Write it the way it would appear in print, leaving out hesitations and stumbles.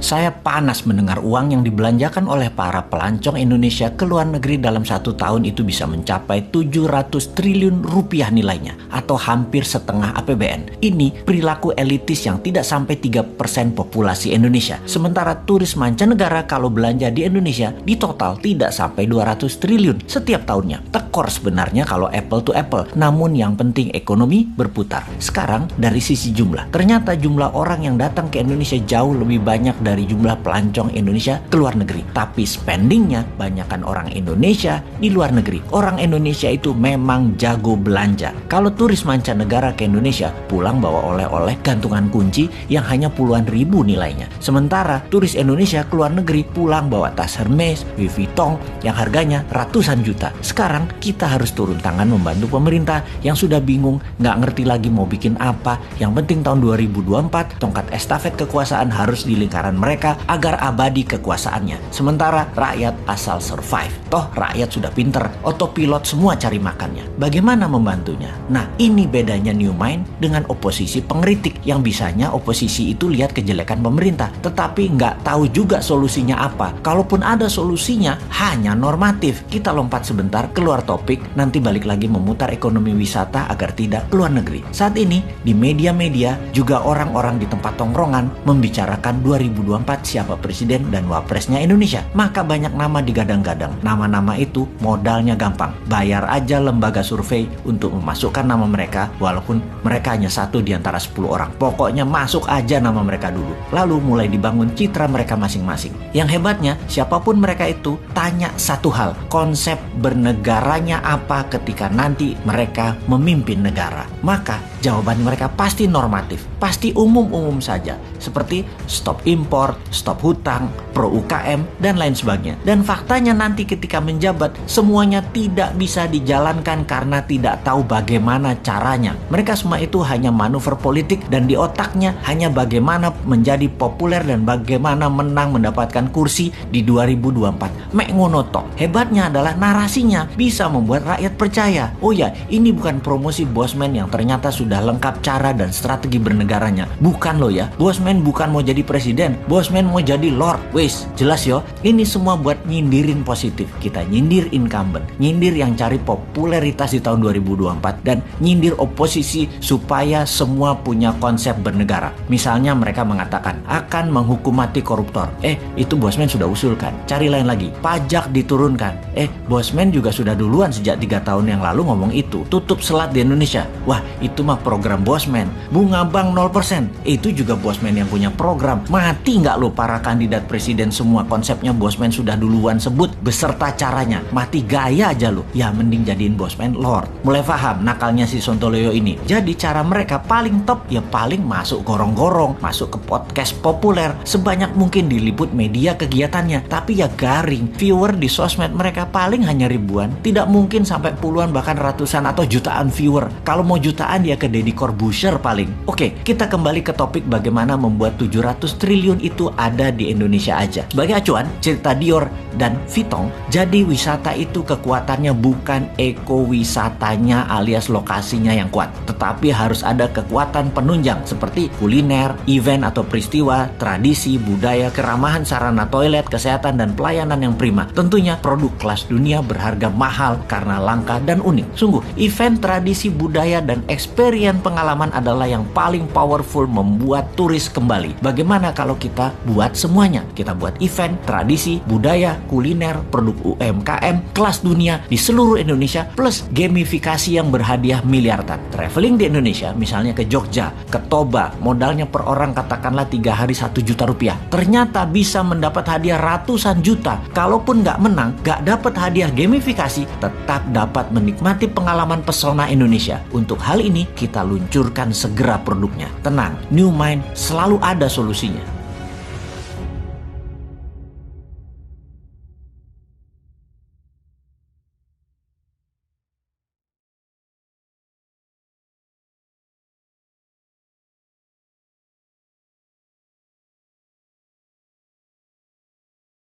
Saya panas mendengar uang yang dibelanjakan oleh para pelancong Indonesia ke luar negeri dalam 1 tahun itu bisa mencapai 700 triliun rupiah nilainya, atau hampir setengah APBN. Ini perilaku elitis yang tidak sampai 3% populasi Indonesia. Sementara turis mancanegara kalau belanja di Indonesia di total tidak sampai 200 triliun setiap tahunnya. Tekor sebenarnya kalau apple to apple, namun yang penting ekonomi berputar. Sekarang dari sisi jumlah, ternyata jumlah orang yang datang ke Indonesia jauh lebih banyak dari jumlah pelancong Indonesia ke luar negeri. Tapi spendingnya banyakkan orang Indonesia di luar negeri. Orang Indonesia itu memang jago belanja. Kalau turis mancanegara ke Indonesia pulang bawa oleh-oleh gantungan kunci yang hanya puluhan ribu nilainya. Sementara turis Indonesia ke luar negeri pulang bawa tas Hermes, Louis Vuitton yang harganya ratusan juta. Sekarang kita harus turun tangan membantu pemerintah yang sudah bingung, nggak ngerti lagi mau bikin apa. Yang penting tahun 2024 tongkat estafet kekuasaan harus di lingkaran mereka agar abadi kekuasaannya. Sementara rakyat asal survive. Toh rakyat sudah pinter, otopilot semua cari makannya. Bagaimana membantunya? Nah, ini bedanya New Mind dengan oposisi pengkritik, yang bisanya oposisi itu lihat kejelekan pemerintah, tetapi nggak tahu juga solusinya apa. Kalaupun ada solusinya, hanya normatif. Kita lompat sebentar keluar topik, nanti balik lagi memutar ekonomi wisata agar tidak keluar negeri. Saat ini di media-media juga orang-orang di tempat tongkrongan membicarakan 2024 siapa presiden dan wapresnya Indonesia. Maka banyak nama digadang-gadang. Nama-nama itu modalnya gampang. Bayar aja lembaga survei untuk memasukkan nama mereka, walaupun mereka hanya 1 di antara 10 orang. Pokoknya masuk aja nama mereka dulu. Lalu mulai dibangun citra mereka masing-masing. Yang hebatnya, siapapun mereka itu, tanya satu hal. Konsep bernegaranya apa ketika nanti mereka memimpin negara? Maka jawaban mereka pasti normatif, pasti umum-umum saja, seperti stop impor, stop hutang, pro UKM, dan lain sebagainya. Dan faktanya nanti ketika menjabat, semuanya tidak bisa dijalankan karena tidak tahu bagaimana caranya. Mereka semua itu hanya manuver politik dan di otaknya hanya bagaimana menjadi populer dan bagaimana menang mendapatkan kursi di 2024. Mek ngono tok. Hebatnya adalah narasinya bisa membuat rakyat percaya. Oh ya, ini bukan promosi Bosman yang ternyata sudah lengkap cara dan strategi bernegaranya. Bukan loh ya. Bosman bukan mau jadi presiden. Bosman mau jadi lord. Wes, jelas yo. Ini semua buat nyindirin positif. Kita nyindir incumbent, nyindir yang cari popularitas di tahun 2024 dan nyindir oposisi supaya semua punya konsep bernegara. Misalnya mereka mengatakan akan menghukum mati koruptor. Itu Bosman sudah usulkan. Cari lain lagi. Pajak diturunkan. Bosman juga sudah duluan sejak 3 tahun yang lalu ngomong itu. Tutup selat di Indonesia. Wah, itu mah program Bosman. Bunga bank 0%. Itu juga Bosman yang punya program. Mati nggak lo para kandidat presiden semua? Konsepnya Bosman sudah duluan sebut beserta caranya. Mati gaya aja lo. Ya mending jadiin Bosman lord. Mulai paham nakalnya si Sontoloyo ini. Jadi cara mereka paling top ya paling masuk gorong-gorong, masuk ke podcast populer, sebanyak mungkin diliput media kegiatannya. Tapi ya garing. Viewer di sosmed mereka paling hanya ribuan. Tidak mungkin sampai puluhan bahkan ratusan atau jutaan viewer. Kalau mau jutaan ya ke Deddy Corbuzier paling. Oke, kita kembali ke topik bagaimana membuat 700 triliun itu ada di Indonesia aja. Sebagai acuan, cerita Dior dan Vuitton, jadi wisata itu kekuatannya bukan ekowisatanya alias lokasinya yang kuat, tetapi harus ada kekuatan penunjang seperti kuliner, event atau peristiwa, tradisi, budaya, keramahan sarana toilet, kesehatan dan pelayanan yang prima. Tentunya produk kelas dunia berharga mahal karena langka dan unik. Sungguh, event, tradisi, budaya dan experience pengalaman adalah yang paling powerful membuat turis kembali. Bagaimana kalau kita buat semuanya? Kita buat event, tradisi, budaya, kuliner, produk UMKM, kelas dunia di seluruh Indonesia, plus gamifikasi yang berhadiah miliaran. Traveling di Indonesia, misalnya ke Jogja, ke Toba, modalnya per orang katakanlah 3 hari 1 juta rupiah. Ternyata bisa mendapat hadiah ratusan juta. Kalaupun nggak menang, nggak dapat hadiah gamifikasi, tetap dapat menikmati pengalaman pesona Indonesia. Untuk hal ini, kita luncurkan segera produknya. Tenang, New Mind selalu ada solusinya.